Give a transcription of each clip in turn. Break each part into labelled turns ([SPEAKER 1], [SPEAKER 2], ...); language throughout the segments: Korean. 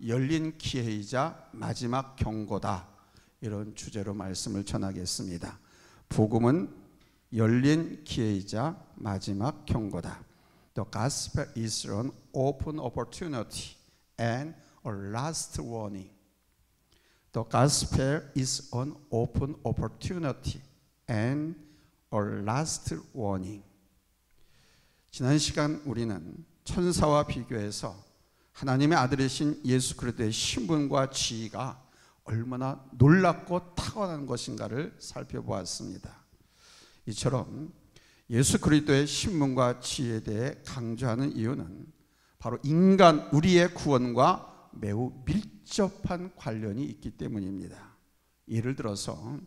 [SPEAKER 1] 열린 기회이자 마지막 경고다. 이런 주제로 말씀을 전하겠습니다. 복음은 열린 기회이자 마지막 경고다. The gospel is an open opportunity and a last warning. The gospel is an open opportunity and a last warning. 지난 시간 우리는 천사와 비교해서 하나님의 아들이신 예수 그리스도의 신분과 지위가 얼마나 놀랍고 탁월한 것인가를 살펴보았습니다. 이처럼 예수 그리스도의 신분과 지위에 대해 강조하는 이유는 바로 인간 우리의 구원과 매우 밀접한 관련이 있기 때문입니다. 예를 들어서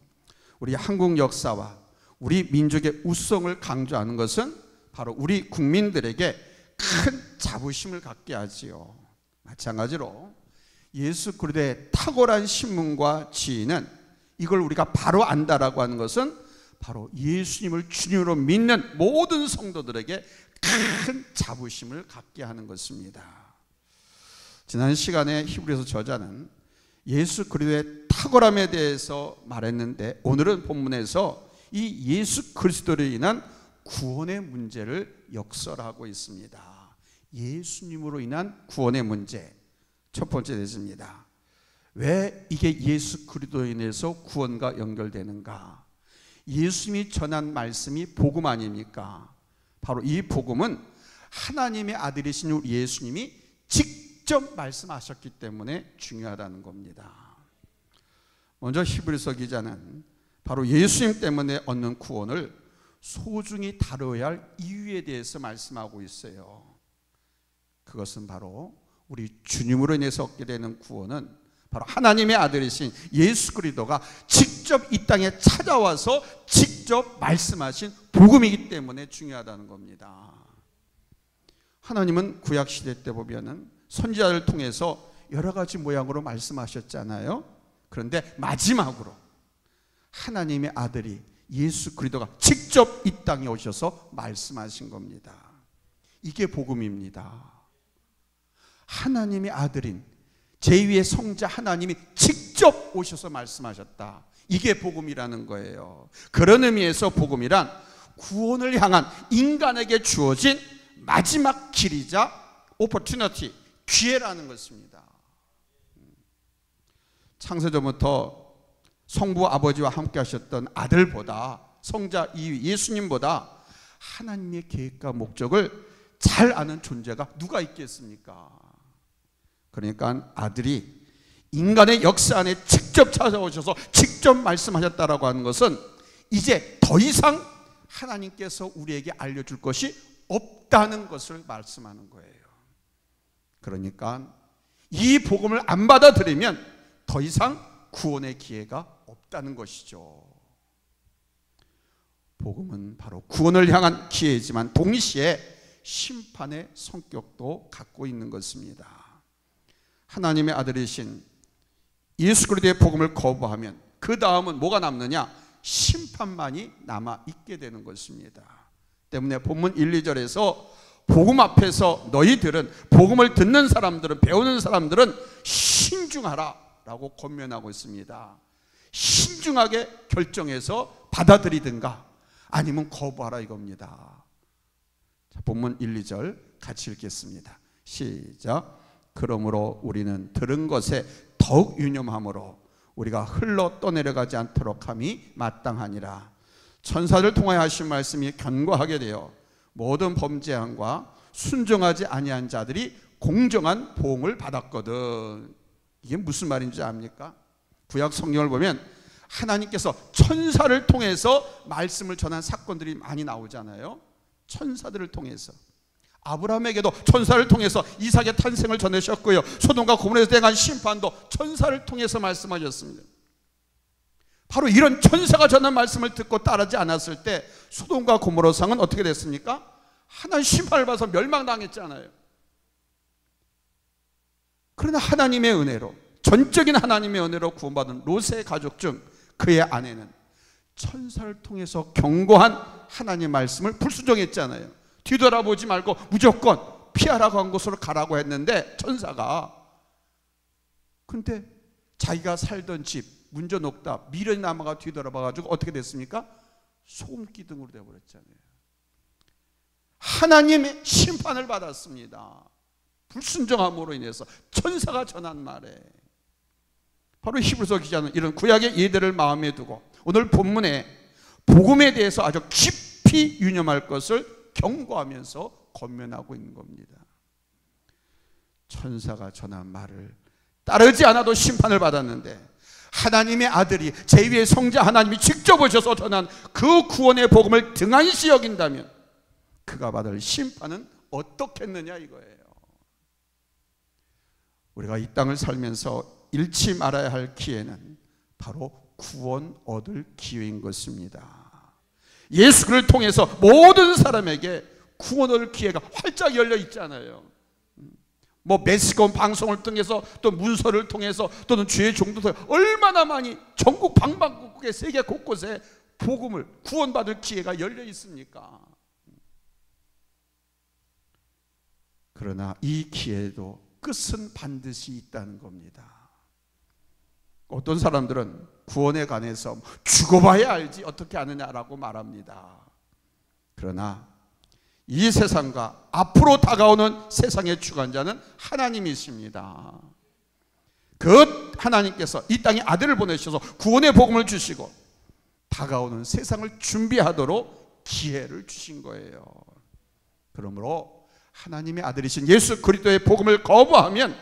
[SPEAKER 1] 우리 한국 역사와 우리 민족의 우성을 강조하는 것은 바로 우리 국민들에게 큰 자부심을 갖게 하지요. 마찬가지로 예수 그리스도의 탁월한 신분과 지위는 이걸 우리가 바로 안다라고 하는 것은 바로 예수님을 주님으로 믿는 모든 성도들에게 큰 자부심을 갖게 하는 것입니다. 지난 시간에 히브리서 저자는 예수 그리스도의 탁월함에 대해서 말했는데 오늘은 본문에서 이 예수 그리스도로 인한 구원의 문제를 역설하고 있습니다. 예수님으로 인한 구원의 문제 첫 번째 대지입니다. 왜 이게 예수 그리스도로 인해서 구원과 연결되는가? 예수님이 전한 말씀이 복음 아닙니까? 바로 이 복음은 하나님의 아들이신 우리 예수님이 직접 말씀하셨기 때문에 중요하다는 겁니다. 먼저 히브리서 기자는 바로 예수님 때문에 얻는 구원을 소중히 다뤄야 할 이유에 대해서 말씀하고 있어요. 그것은 바로 우리 주님으로 인해서 얻게 되는 구원은 바로 하나님의 아들이신 예수 그리스도가 직접 이 땅에 찾아와서 직접 말씀하신 복음이기 때문에 중요하다는 겁니다. 하나님은 구약 시대 때 보면은 선지자를 통해서 여러 가지 모양으로 말씀하셨잖아요. 그런데 마지막으로 하나님의 아들이 예수 그리스도가 직접 이 땅에 오셔서 말씀하신 겁니다. 이게 복음입니다. 하나님의 아들인 제2의 성자 하나님이 직접 오셔서 말씀하셨다. 이게 복음이라는 거예요. 그런 의미에서 복음이란 구원을 향한 인간에게 주어진 마지막 길이자 opportunity, 기회라는 것입니다. 창세전부터 성부 아버지와 함께 하셨던 아들보다 성자 예수님보다 하나님의 계획과 목적을 잘 아는 존재가 누가 있겠습니까? 그러니까 아들이 인간의 역사 안에 직접 찾아오셔서 직접 말씀하셨다라고 하는 것은 이제 더 이상 하나님께서 우리에게 알려줄 것이 없다는 것을 말씀하는 거예요. 그러니까 이 복음을 안 받아들이면 더 이상 구원의 기회가 없다는 것이죠. 복음은 바로 구원을 향한 기회이지만 동시에 심판의 성격도 갖고 있는 것입니다. 하나님의 아들이신 예수 그리스도의 복음을 거부하면 그 다음은 뭐가 남느냐? 심판만이 남아있게 되는 것입니다. 때문에 본문 1, 2절에서 복음 앞에서 너희들은 복음을 듣는 사람들은 배우는 사람들은 신중하라 라고 권면하고 있습니다. 신중하게 결정해서 받아들이든가 아니면 거부하라 이겁니다. 자, 본문 1, 2절 같이 읽겠습니다. 시작. 그러므로 우리는 들은 것에 더욱 유념함으로 우리가 흘러 떠내려가지 않도록 함이 마땅하니라. 천사를 통하여 하신 말씀이 견고하게 되어 모든 범죄함과 순종하지 아니한 자들이 공정한 보응을 받았거든. 이게 무슨 말인지 압니까? 구약 성경을 보면 하나님께서 천사를 통해서 말씀을 전한 사건들이 많이 나오잖아요. 천사들을 통해서 아브라함에게도 천사를 통해서 이삭의 탄생을 전하셨고요, 소돔과 고모라에서 행한 심판도 천사를 통해서 말씀하셨습니다. 바로 이런 천사가 전한 말씀을 듣고 따르지 않았을 때 소돔과 고모라 상은 어떻게 됐습니까? 하나님 심판을 받아서 멸망당했잖아요. 그러나 하나님의 은혜로, 전적인 하나님의 은혜로 구원받은 롯의 가족 중 그의 아내는 천사를 통해서 경고한 하나님의 말씀을 불순종했잖아요. 뒤돌아보지 말고 무조건 피하라고 한 곳으로 가라고 했는데 천사가 근데 자기가 살던 집 문제 녹다 미련이 남아가 뒤돌아봐가지고 어떻게 됐습니까? 소금기둥으로 되어버렸잖아요. 하나님의 심판을 받았습니다. 불순종함으로 인해서 천사가 전한 말에. 바로 히브리서 기자는 이런 구약의 예대를 마음에 두고 오늘 본문에 복음에 대해서 아주 깊이 유념할 것을 경고하면서 권면하고 있는 겁니다. 천사가 전한 말을 따르지 않아도 심판을 받았는데 하나님의 아들이 제2의 성자 하나님이 직접 오셔서 전한 그 구원의 복음을 등한시 여긴다면 그가 받을 심판은 어떻겠느냐 이거예요. 우리가 이 땅을 살면서 잃지 말아야 할 기회는 바로 구원 얻을 기회인 것입니다. 예수를 통해서 모든 사람에게 구원 얻을 기회가 활짝 열려 있잖아요. 뭐 매스컴 방송을 통해서 또 문서를 통해서 또는 주의 종도들 얼마나 많이 전국 방방곡곡에 세계 곳곳에 복음을 구원받을 기회가 열려 있습니까? 그러나 이 기회도 끝은 반드시 있다는 겁니다. 어떤 사람들은 구원에 관해서 죽어봐야 알지 어떻게 아느냐라고 말합니다. 그러나 이 세상과 앞으로 다가오는 세상의 주관자는 하나님이십니다. 그 하나님께서 이 땅에 아들을 보내셔서 구원의 복음을 주시고 다가오는 세상을 준비하도록 기회를 주신 거예요. 그러므로 하나님의 아들이신 예수 그리스도의 복음을 거부하면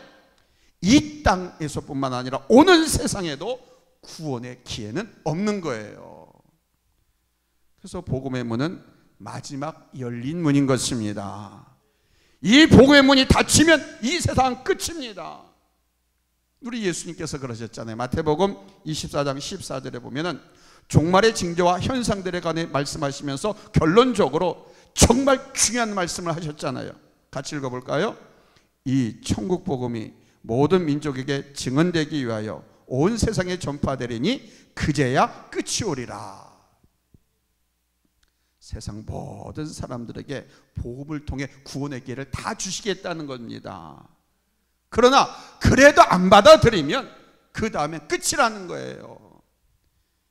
[SPEAKER 1] 이 땅에서뿐만 아니라 오는 세상에도 구원의 기회는 없는 거예요. 그래서 복음의 문은 마지막 열린 문인 것입니다. 이 복음의 문이 닫히면 이 세상은 끝입니다. 우리 예수님께서 그러셨잖아요. 마태복음 24장 14절에 보면은 종말의 징조와 현상들에 관해 말씀하시면서 결론적으로 정말 중요한 말씀을 하셨잖아요. 같이 읽어볼까요? 이 천국 복음이 모든 민족에게 증언되기 위하여 온 세상에 전파되리니 그제야 끝이 오리라. 세상 모든 사람들에게 복음을 통해 구원의 기회를 다 주시겠다는 겁니다. 그러나 그래도 안 받아들이면 그 다음에 끝이라는 거예요.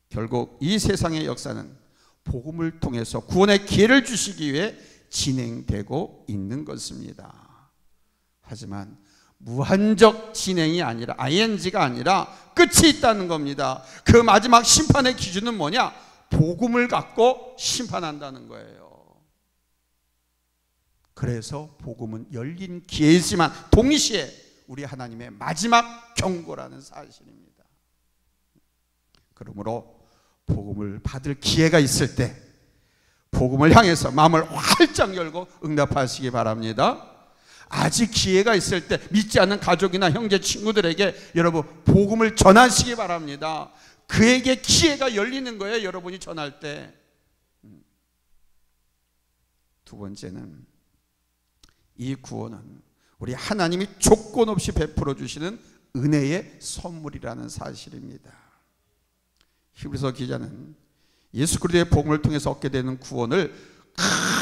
[SPEAKER 1] 결국 이 세상의 역사는 복음을 통해서 구원의 기회를 주시기 위해 진행되고 있는 것입니다. 하지만 무한적 진행이 아니라 ing가 아니라 끝이 있다는 겁니다. 그 마지막 심판의 기준은 뭐냐? 복음을 갖고 심판한다는 거예요. 그래서 복음은 열린 기회이지만 동시에 우리 하나님의 마지막 경고라는 사실입니다. 그러므로 복음을 받을 기회가 있을 때 복음을 향해서 마음을 활짝 열고 응답하시기 바랍니다. 아직 기회가 있을 때 믿지 않는 가족이나 형제 친구들에게 여러분 복음을 전하시기 바랍니다. 그에게 기회가 열리는 거예요. 여러분이 전할 때. 두 번째는 이 구원은 우리 하나님이 조건 없이 베풀어 주시는 은혜의 선물이라는 사실입니다. 히브리서 기자는 예수 그리스도의 복음을 통해서 얻게 되는 구원을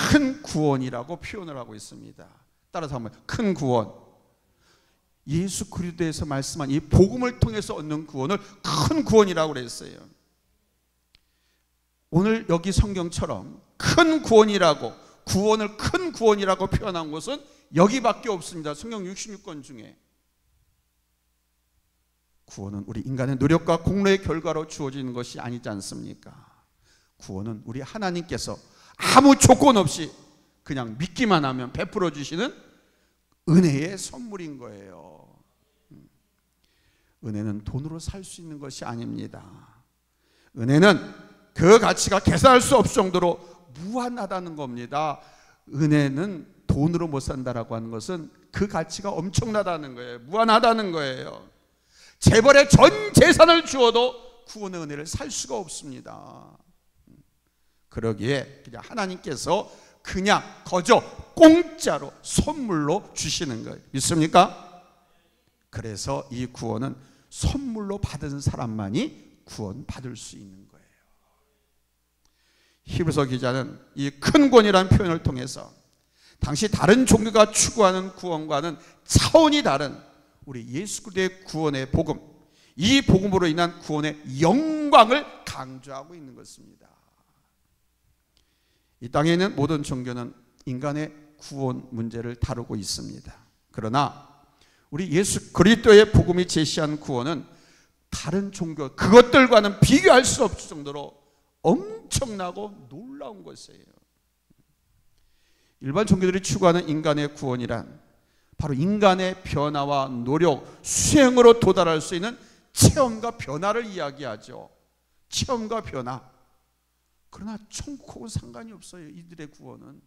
[SPEAKER 1] 큰 구원이라고 표현을 하고 있습니다. 따라서 한번 큰 구원. 예수 그리스도에서 말씀한 이 복음을 통해서 얻는 구원을 큰 구원이라고 그랬어요. 오늘 여기 성경처럼 큰 구원이라고 구원을 큰 구원이라고 표현한 것은 여기밖에 없습니다. 성경 66권 중에. 구원은 우리 인간의 노력과 공로의 결과로 주어지는 것이 아니지 않습니까? 구원은 우리 하나님께서 아무 조건 없이 그냥 믿기만 하면 베풀어 주시는 은혜의 선물인 거예요. 은혜는 돈으로 살 수 있는 것이 아닙니다. 은혜는 그 가치가 계산할 수 없을 정도로 무한하다는 겁니다. 은혜는 돈으로 못 산다라고 하는 것은 그 가치가 엄청나다는 거예요. 무한하다는 거예요. 재벌의 전 재산을 주어도 구원의 은혜를 살 수가 없습니다. 그러기에 그냥 하나님께서 그냥 거저 공짜로 선물로 주시는 거예요. 믿습니까? 그래서 이 구원은 선물로 받은 사람만이 구원받을 수 있는 거예요. 히브리서 기자는 이 큰 구원이라는 표현을 통해서 당시 다른 종교가 추구하는 구원과는 차원이 다른 우리 예수 그리스도의 구원의 복음, 이 복음으로 인한 구원의 영광을 강조하고 있는 것입니다. 이 땅에 있는 모든 종교는 인간의 구원 문제를 다루고 있습니다. 그러나 우리 예수 그리스도의 복음이 제시한 구원은 다른 종교 그것들과는 비교할 수 없을 정도로 엄청나고 놀라운 것이에요. 일반 종교들이 추구하는 인간의 구원이란 바로 인간의 변화와 노력, 수행으로 도달할 수 있는 체험과 변화를 이야기하죠. 체험과 변화. 그러나 천국하고는 상관이 없어요. 이들의 구원은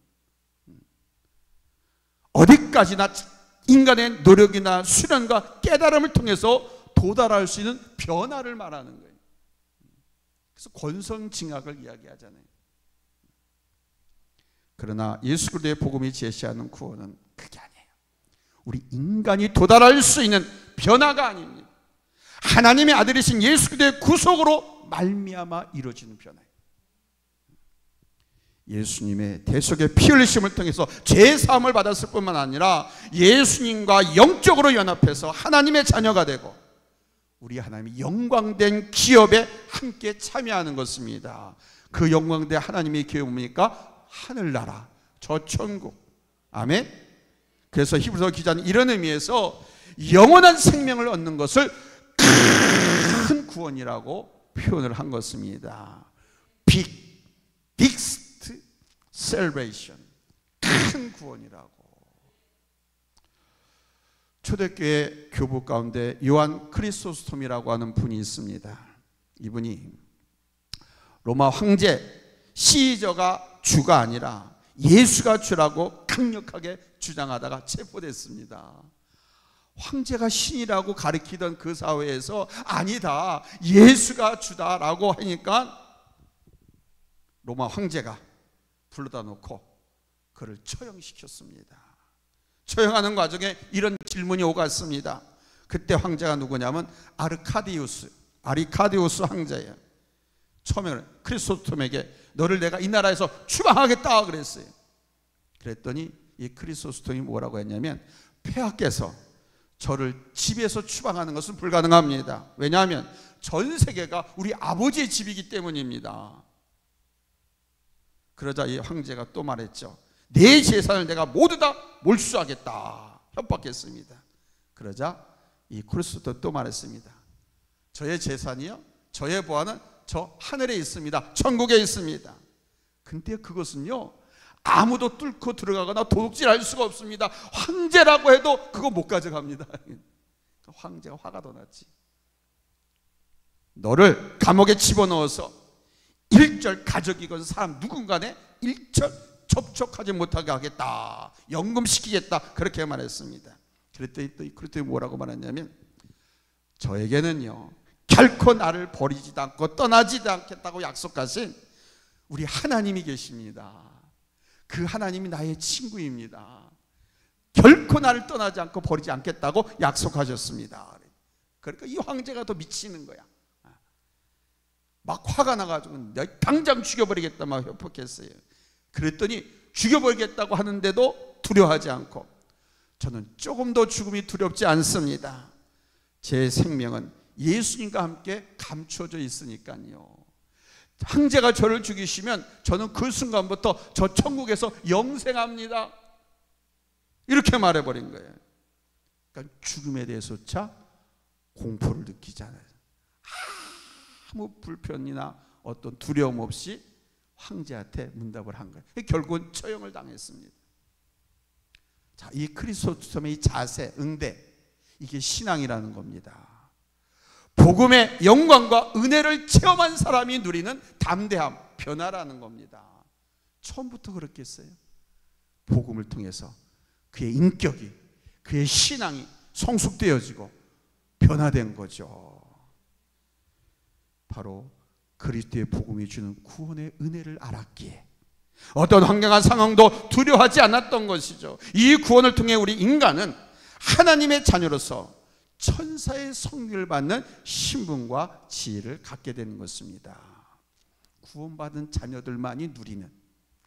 [SPEAKER 1] 어디까지나 인간의 노력이나 수련과 깨달음을 통해서 도달할 수 있는 변화를 말하는 거예요. 그래서 권선징악을 이야기하잖아요. 그러나 예수 그리스도의 복음이 제시하는 구원은 그게 아니에요. 우리 인간이 도달할 수 있는 변화가 아닙니다. 하나님의 아들이신 예수 그리스도의 구속으로 말미암아 이루어지는 변화예요. 예수님의 대속의 피 흘리심을 통해서 죄 사함을 받았을 뿐만 아니라 예수님과 영적으로 연합해서 하나님의 자녀가 되고 우리 하나님의 영광된 기업에 함께 참여하는 것입니다. 그 영광된 하나님의 기업이 뭡니까? 하늘나라, 저 천국. 아멘. 그래서 히브리서 기자는 이런 의미에서 영원한 생명을 얻는 것을 큰 구원이라고 표현을 한 것입니다. 빅스트 셀베이션, 큰 구원이라고. 초대교회 교부 가운데 요한 크리소스톰이라고 하는 분이 있습니다. 이분이 로마 황제 시저가 주가 아니라 예수가 주라고 강력하게 주장하다가 체포됐습니다. 황제가 신이라고 가리키던 그 사회에서 아니다, 예수가 주다라고 하니까 로마 황제가 불러다 놓고 그를 처형시켰습니다. 처형하는 과정에 이런 질문이 오갔습니다. 그때 황제가 누구냐면 아리카디우스 황제예요. 처음에는 크리소스톰에게 너를 내가 이 나라에서 추방하겠다 그랬어요. 그랬더니 이 크리소스톰이 뭐라고 했냐면 폐하께서 저를 집에서 추방하는 것은 불가능합니다. 왜냐하면 전 세계가 우리 아버지의 집이기 때문입니다. 그러자 이 황제가 또 말했죠. 내 재산을 내가 모두 다 몰수하겠다 협박했습니다. 그러자 이 크리스토도 또 말했습니다. 저의 재산이요, 저의 보화는 저 하늘에 있습니다. 천국에 있습니다. 근데 그것은요 아무도 뚫고 들어가거나 도둑질할 수가 없습니다. 황제라고 해도 그거 못 가져갑니다. 황제가 화가 더 났지. 너를 감옥에 집어넣어서 일절 가족이건 사람 누군가에 일절 접촉하지 못하게 하겠다, 연금시키겠다, 그렇게 말했습니다. 그랬더니 뭐라고 말했냐면 저에게는요 결코 나를 버리지도 않고 떠나지도 않겠다고 약속하신 우리 하나님이 계십니다. 그 하나님이 나의 친구입니다. 결코 나를 떠나지 않고 버리지 않겠다고 약속하셨습니다. 그러니까 이 황제가 더 미치는 거야. 막 화가 나가지고 당장 죽여버리겠다 막 협박했어요. 그랬더니 죽여버리겠다고 하는데도 두려워하지 않고 저는 조금 더 죽음이 두렵지 않습니다. 제 생명은 예수님과 함께 감춰져 있으니까요. 황제가 저를 죽이시면 저는 그 순간부터 저 천국에서 영생합니다. 이렇게 말해버린 거예요. 그러니까 죽음에 대해서조차 공포를 느끼잖아요. 아무 불편이나 어떤 두려움 없이 황제한테 문답을 한 거예요. 결국은 처형을 당했습니다. 자, 이 크리스토스톰의 이 자세, 응대, 이게 신앙이라는 겁니다. 복음의 영광과 은혜를 체험한 사람이 누리는 담대함, 변화라는 겁니다. 처음부터 그렇겠어요? 복음을 통해서 그의 인격이, 그의 신앙이 성숙되어지고 변화된 거죠. 바로 그리스도의 복음이 주는 구원의 은혜를 알았기에 어떤 환경한 상황도 두려워하지 않았던 것이죠. 이 구원을 통해 우리 인간은 하나님의 자녀로서 천사의 성리를 받는 신분과 지위를 갖게 되는 것입니다. 구원받은 자녀들만이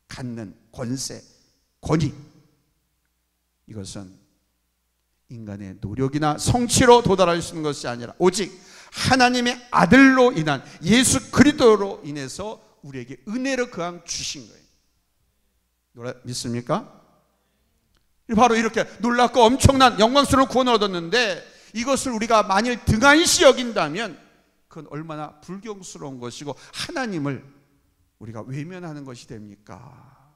[SPEAKER 1] 갖는 권세, 권위, 이것은 인간의 노력이나 성취로 도달할 수 있는 것이 아니라 오직 하나님의 아들로 인한 예수 그리스도로 인해서 우리에게 은혜로 그항 주신 거예요. 믿습니까? 바로 이렇게 놀랍고 엄청난 영광스러운 구원을 얻었는데 이것을 우리가 만일 등한시 여긴다면 그건 얼마나 불경스러운 것이고 하나님을 우리가 외면하는 것이 됩니까?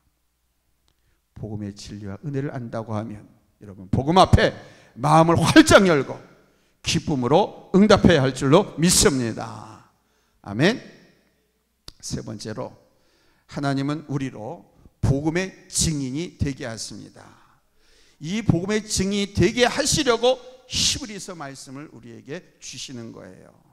[SPEAKER 1] 복음의 진리와 은혜를 안다고 하면 여러분 복음 앞에 마음을 활짝 열고 기쁨으로 응답해야 할 줄로 믿습니다. 아멘. 세 번째로 하나님은 우리로 복음의 증인이 되게 하십니다. 이 복음의 증인이 되게 하시려고 히브리서 말씀을 우리에게 주시는 거예요.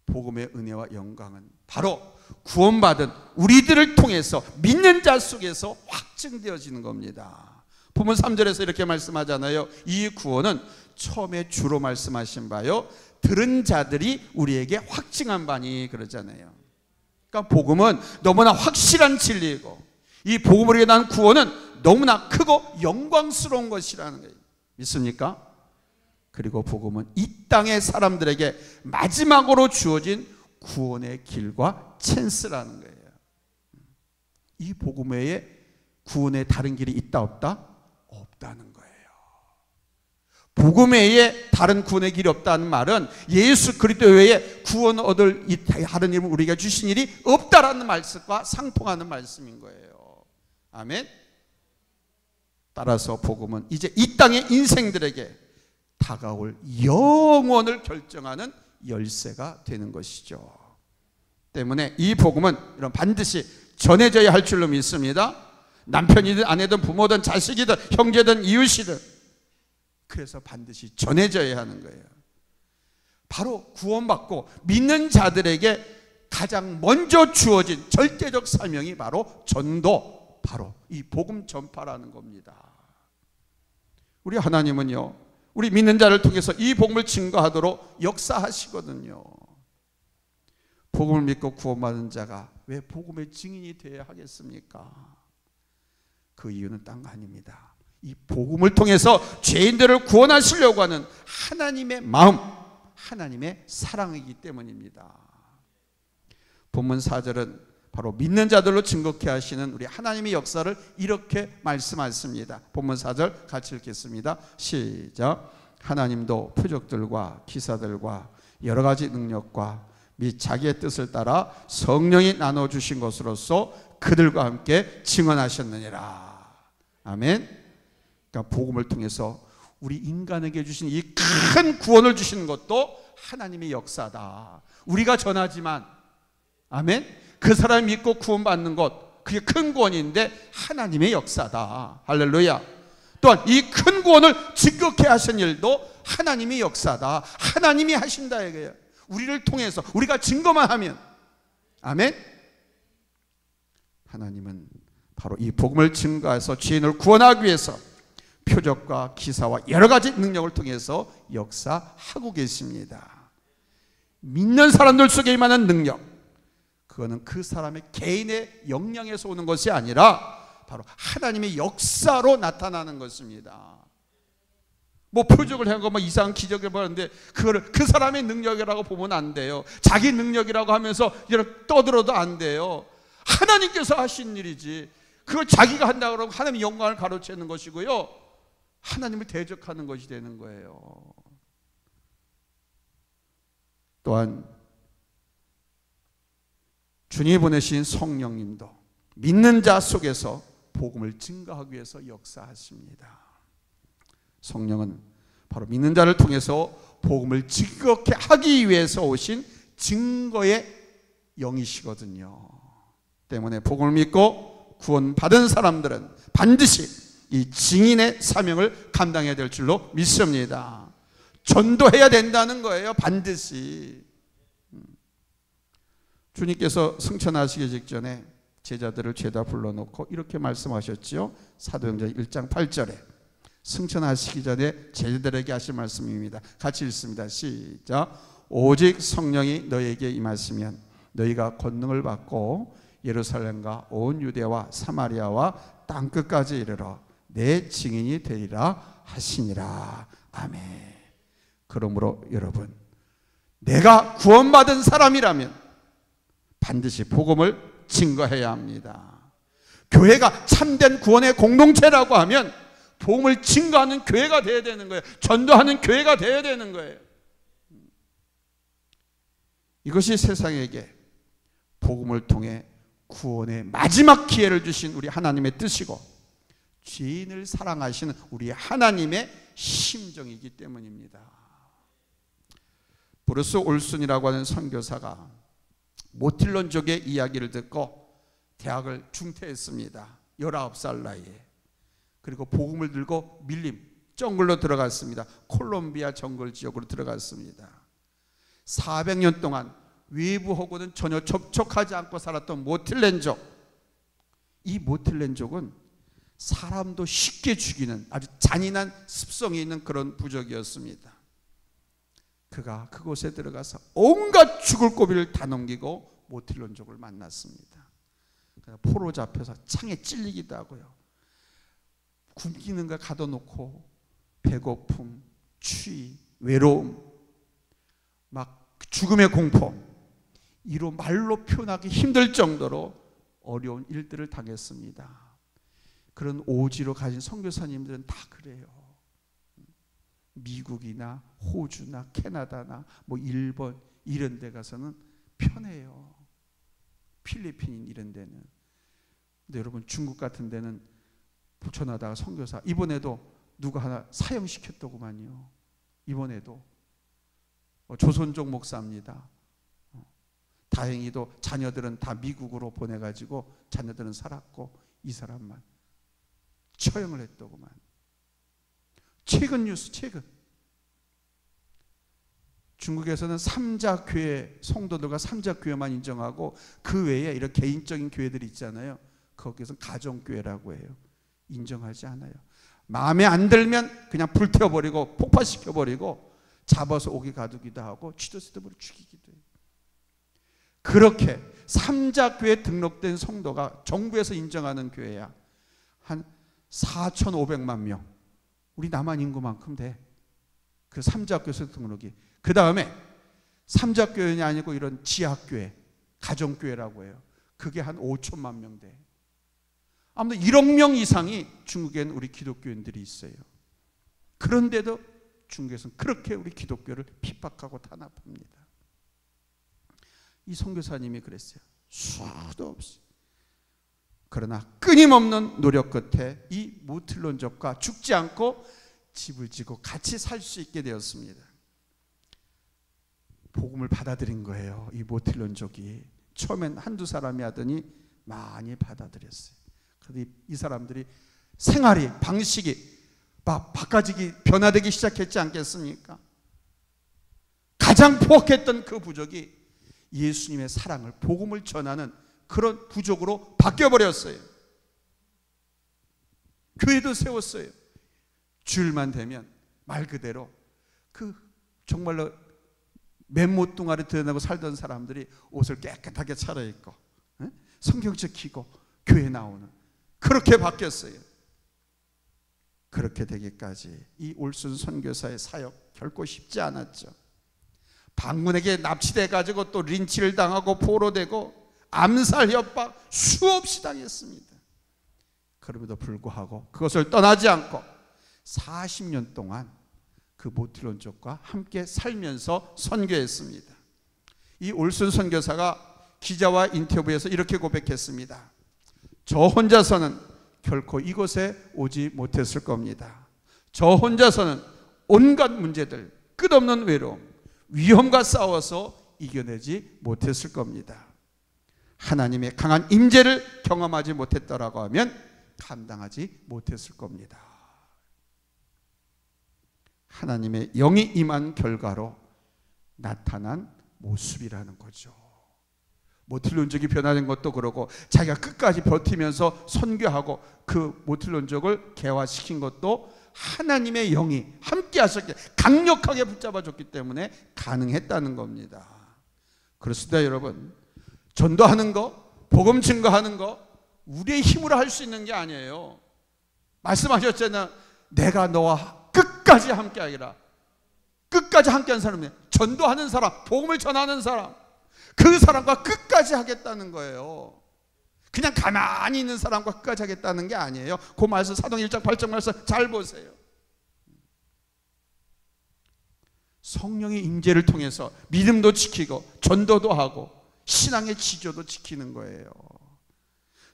[SPEAKER 1] 복음의 은혜와 영광은 바로 구원받은 우리들을 통해서 믿는 자 속에서 확증되어지는 겁니다. 본문 3절에서 이렇게 말씀하잖아요. 이 구원은 처음에 주로 말씀하신 바요 들은 자들이 우리에게 확증한 바니 그러잖아요. 그러니까 복음은 너무나 확실한 진리이고 이 복음으로 인한 구원은 너무나 크고 영광스러운 것이라는 거예요. 믿습니까? 그리고 복음은 이 땅의 사람들에게 마지막으로 주어진 구원의 길과 찬스라는 거예요. 이 복음 외에 구원의 다른 길이 있다 없다? 없다는 거예요. 복음 외에 다른 구원의 길이 없다는 말은 예수 그리스도 외에 구원 얻을 다른 일을 우리가 주신 일이 없다라는 말씀과 상통하는 말씀인 거예요. 아멘. 따라서 복음은 이제 이 땅의 인생들에게 다가올 영원을 결정하는 열쇠가 되는 것이죠. 때문에 이 복음은 이런 반드시 전해져야 할 줄로 믿습니다. 남편이든 아내든 부모든 자식이든 형제든 이웃이든 그래서 반드시 전해져야 하는 거예요. 바로 구원받고 믿는 자들에게 가장 먼저 주어진 절대적 사명이 바로 전도, 바로 이 복음 전파라는 겁니다. 우리 하나님은요 우리 믿는 자를 통해서 이 복음을 증거하도록 역사하시거든요. 복음을 믿고 구원받은 자가 왜 복음의 증인이 되어야 하겠습니까? 그 이유는 딴 거 아닙니다. 이 복음을 통해서 죄인들을 구원하시려고 하는 하나님의 마음, 하나님의 사랑이기 때문입니다. 본문 4절은 바로 믿는 자들로 증거케 하시는 우리 하나님의 역사를 이렇게 말씀하십니다. 본문 4절 같이 읽겠습니다. 시작. 하나님도 표적들과 기사들과 여러 가지 능력과 및 자기의 뜻을 따라 성령이 나눠주신 것으로서 그들과 함께 증언하셨느니라. 아멘. 그러니까 복음을 통해서 우리 인간에게 주신 이 큰 구원을 주시는 것도 하나님의 역사다. 우리가 전하지만 아멘. 그 사람이 믿고 구원받는 것 그게 큰 구원인데 하나님의 역사다. 할렐루야. 또한 이 큰 구원을 증거케 하신 일도 하나님의 역사다. 하나님이 하신다 이거예요. 우리를 통해서 우리가 증거만 하면 아멘. 하나님은 바로 이 복음을 증거해서 죄인을 구원하기 위해서 표적과 기사와 여러 가지 능력을 통해서 역사하고 계십니다. 믿는 사람들 속에 임하는 능력 그거는 그 사람의 개인의 역량에서 오는 것이 아니라 바로 하나님의 역사로 나타나는 것입니다. 뭐 표적을 하고 뭐 이상한 기적을 보는데 그거를 그 사람의 능력이라고 보면 안 돼요. 자기 능력이라고 하면서 이렇게 떠들어도 안 돼요. 하나님께서 하신 일이지 그걸 자기가 한다고 그러고 하나님의 영광을 가로채는 것이고요. 하나님을 대적하는 것이 되는 거예요. 또한 주님이 보내신 성령님도 믿는 자 속에서 복음을 증거하기 위해서 역사하십니다. 성령은 바로 믿는 자를 통해서 복음을 증거케 하기 위해서 오신 증거의 영이시거든요. 때문에 복음을 믿고 구원받은 사람들은 반드시 이 증인의 사명을 감당해야 될 줄로 믿습니다. 전도해야 된다는 거예요. 반드시. 주님께서 승천하시기 직전에 제자들을 죄다 불러놓고 이렇게 말씀하셨지요. 사도행전 1장 8절에 승천하시기 전에 제자들에게 하신 말씀입니다. 같이 읽습니다. 시작. 오직 성령이 너희에게 임하시면 너희가 권능을 받고 예루살렘과 온 유대와 사마리아와 땅끝까지 이르러 내 증인이 되리라 하시니라. 아멘. 그러므로 여러분, 내가 구원받은 사람이라면 반드시 복음을 증거해야 합니다. 교회가 참된 구원의 공동체라고 하면 복음을 증거하는 교회가 되어야 되는 거예요. 전도하는 교회가 되어야 되는 거예요. 이것이 세상에게 복음을 통해 구원의 마지막 기회를 주신 우리 하나님의 뜻이고 죄인을 사랑하시는 우리 하나님의 심정이기 때문입니다. 브루스 올슨이라고 하는 선교사가 모틸런족의 이야기를 듣고 대학을 중퇴했습니다. 19살 나이에. 그리고 복음을 들고 밀림, 정글로 들어갔습니다. 콜롬비아 정글 지역으로 들어갔습니다. 400년 동안 외부하고는 전혀 접촉하지 않고 살았던 모틸렌족. 이 모틸렌족은 사람도 쉽게 죽이는 아주 잔인한 습성이 있는 그런 부족이었습니다. 그가 그곳에 들어가서 온갖 죽을 고비를 다 넘기고 모틸렌족을 만났습니다. 포로 잡혀서 창에 찔리기도 하고요. 굶기는 걸 가둬놓고 배고픔, 추위, 외로움, 막 죽음의 공포, 이로 말로 표현하기 힘들 정도로 어려운 일들을 당했습니다. 그런 오지로 가진 선교사님들은 다 그래요. 미국이나 호주나 캐나다나 뭐 일본 이런 데 가서는 편해요. 필리핀 이런 데는. 근데 여러분 중국 같은 데는 전하다가 선교사 이번에도 누가 하나 사형시켰더구만요. 이번에도 조선족 목사입니다. 다행히도 자녀들은 다 미국으로 보내가지고 자녀들은 살았고 이 사람만 처형을 했더구만. 최근 뉴스, 최근 중국에서는 삼자교회 성도들과 삼자교회만 인정하고 그 외에 이런 개인적인 교회들이 있잖아요. 거기에서는 가정교회라고 해요. 인정하지 않아요. 마음에 안 들면 그냥 불태워버리고 폭파시켜버리고 잡아서 오기 가두기도 하고 취도스톱으로 죽이기도 해요. 그렇게 삼자교회에 등록된 성도가 정부에서 인정하는 교회야 한 4,500만 명. 우리 남한 인구만큼 돼. 그 삼자교회에서 등록이. 그 다음에 삼자교회는 아니고 이런 지하교회, 가정교회라고 해요. 그게 한 5천만 명 돼. 아무튼 1억 명 이상이 중국에는 우리 기독교인들이 있어요. 그런데도 중국에서는 그렇게 우리 기독교를 핍박하고 탄압합니다. 이 선교사님이 그랬어요. 수도 없이. 그러나 끊임없는 노력 끝에 이 모틸런족과 죽지 않고 집을 지고 같이 살 수 있게 되었습니다. 복음을 받아들인 거예요. 이 모틸런족이. 처음엔 한두 사람이 하더니 많이 받아들였어요. 그런데 이 사람들이 생활이, 방식이 막 바꿔지기, 변화되기 시작했지 않겠습니까? 가장 포악했던 그 부족이 예수님의 사랑을, 복음을 전하는 그런 부족으로 바뀌어버렸어요. 교회도 세웠어요. 주일만 되면 말 그대로 그 정말로 맨모뚱아리 드러나고 살던 사람들이 옷을 깨끗하게 차려입고 성경책 키고 교회 나오는, 그렇게 바뀌었어요. 그렇게 되기까지 이 올순 선교사의 사역 결코 쉽지 않았죠. 반군에게 납치돼 가지고 또 린치를 당하고 포로되고 암살 협박 수없이 당했습니다. 그럼에도 불구하고 그것을 떠나지 않고 40년 동안 그 모틸런족과 함께 살면서 선교했습니다. 이 올순 선교사가 기자와 인터뷰에서 이렇게 고백했습니다. 저 혼자서는 결코 이곳에 오지 못했을 겁니다. 저 혼자서는 온갖 문제들, 끝없는 외로움, 위험과 싸워서 이겨내지 못했을 겁니다. 하나님의 강한 임재를 경험하지 못했더라고 하면 감당하지 못했을 겁니다. 하나님의 영이 임한 결과로 나타난 모습이라는 거죠. 모틸런족이 변화된 것도 그러고 자기가 끝까지 버티면서 선교하고 그 모틸런족을 개화시킨 것도 하나님의 영이 함께 하셨기, 강력하게 붙잡아줬기 때문에 가능했다는 겁니다. 그렇습니다. 여러분, 전도하는 거, 복음 증거하는 거 우리의 힘으로 할 수 있는 게 아니에요. 말씀하셨잖아요. 내가 너와 끝까지 함께하리라. 끝까지 함께하는 사람이 전도하는 사람, 복음을 전하는 사람, 그 사람과 끝까지 하겠다는 거예요. 그냥 가만히 있는 사람과 끝까지 하겠다는 게 아니에요. 그 말씀 사도행 1장 8절 말씀 잘 보세요. 성령의 임재를 통해서 믿음도 지키고 전도도 하고 신앙의 지조도 지키는 거예요.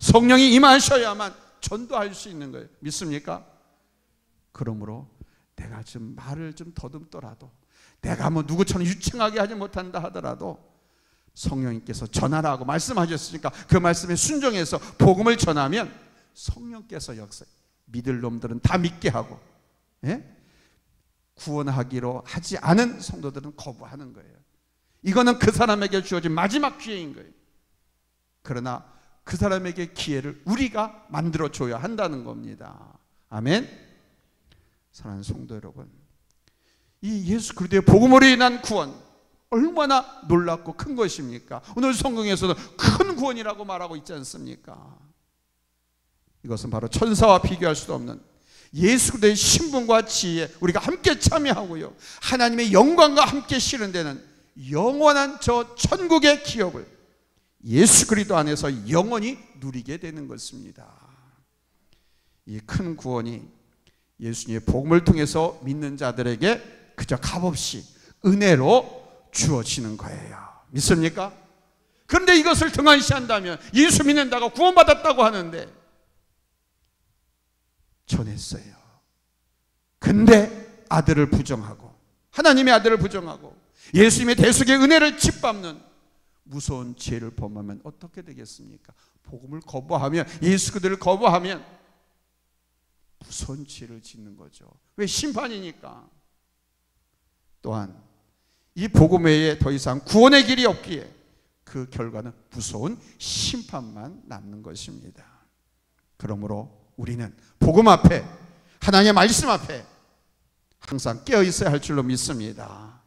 [SPEAKER 1] 성령이 임하셔야만 전도할 수 있는 거예요. 믿습니까? 그러므로 내가 좀 말을 좀 더듬더라도, 내가 뭐 누구처럼 유창하게 하지 못한다 하더라도 성령님께서 전하라고 말씀하셨으니까 그 말씀에 순종해서 복음을 전하면 성령께서 역사해. 믿을 놈들은 다 믿게 하고, 예? 구원하기로 하지 않은 성도들은 거부하는 거예요. 이거는 그 사람에게 주어진 마지막 기회인 거예요. 그러나 그 사람에게 기회를 우리가 만들어줘야 한다는 겁니다. 아멘. 사랑하는 성도 여러분, 이 예수 그리스도의 복음으로 인한 구원 얼마나 놀랍고 큰 것입니까? 오늘 성경에서도 큰 구원이라고 말하고 있지 않습니까? 이것은 바로 천사와 비교할 수도 없는 예수 그리스도의 신분과 지혜에 우리가 함께 참여하고요, 하나님의 영광과 함께 실현되는 영원한 저 천국의 기업을 예수 그리스도 안에서 영원히 누리게 되는 것입니다. 이 큰 구원이 예수님의 복음을 통해서 믿는 자들에게 그저 값없이 은혜로 주어지는 거예요. 믿습니까? 그런데 이것을 등한시한다면 예수 믿는다고 구원받았다고 하는데 전했어요. 근데 아들을 부정하고, 하나님의 아들을 부정하고 예수님의 대속의 은혜를 짓밟는 무서운 죄를 범하면 어떻게 되겠습니까? 복음을 거부하면, 예수 그들을 거부하면 무서운 죄를 짓는 거죠. 왜? 심판이니까. 또한 이 복음 외에 더 이상 구원의 길이 없기에 그 결과는 무서운 심판만 남는 것입니다. 그러므로 우리는 복음 앞에, 하나님의 말씀 앞에 항상 깨어 있어야 할 줄로 믿습니다.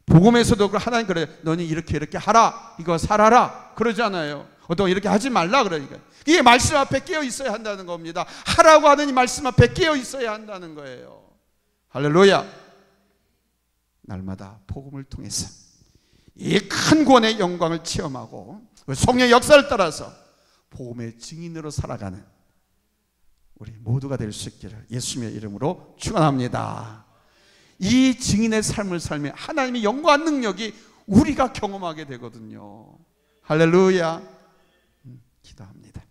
[SPEAKER 1] 복음에서도 하나님 그래, 너는 이렇게 하라, 이거 살아라 그러잖아요. 어떤 이렇게 하지 말라 그러니까. 이게 말씀 앞에 깨어 있어야 한다는 겁니다. 하라고 하는 이 말씀 앞에 깨어 있어야 한다는 거예요. 할렐루야. 날마다 복음을 통해서 이 큰 구원의 영광을 체험하고 성령의 역사를 따라서 복음의 증인으로 살아가는 우리 모두가 될 수 있기를 예수님의 이름으로 축원합니다. 이 증인의 삶을 살면 하나님의 영광 능력이 우리가 경험하게 되거든요. 할렐루야. 기도합니다.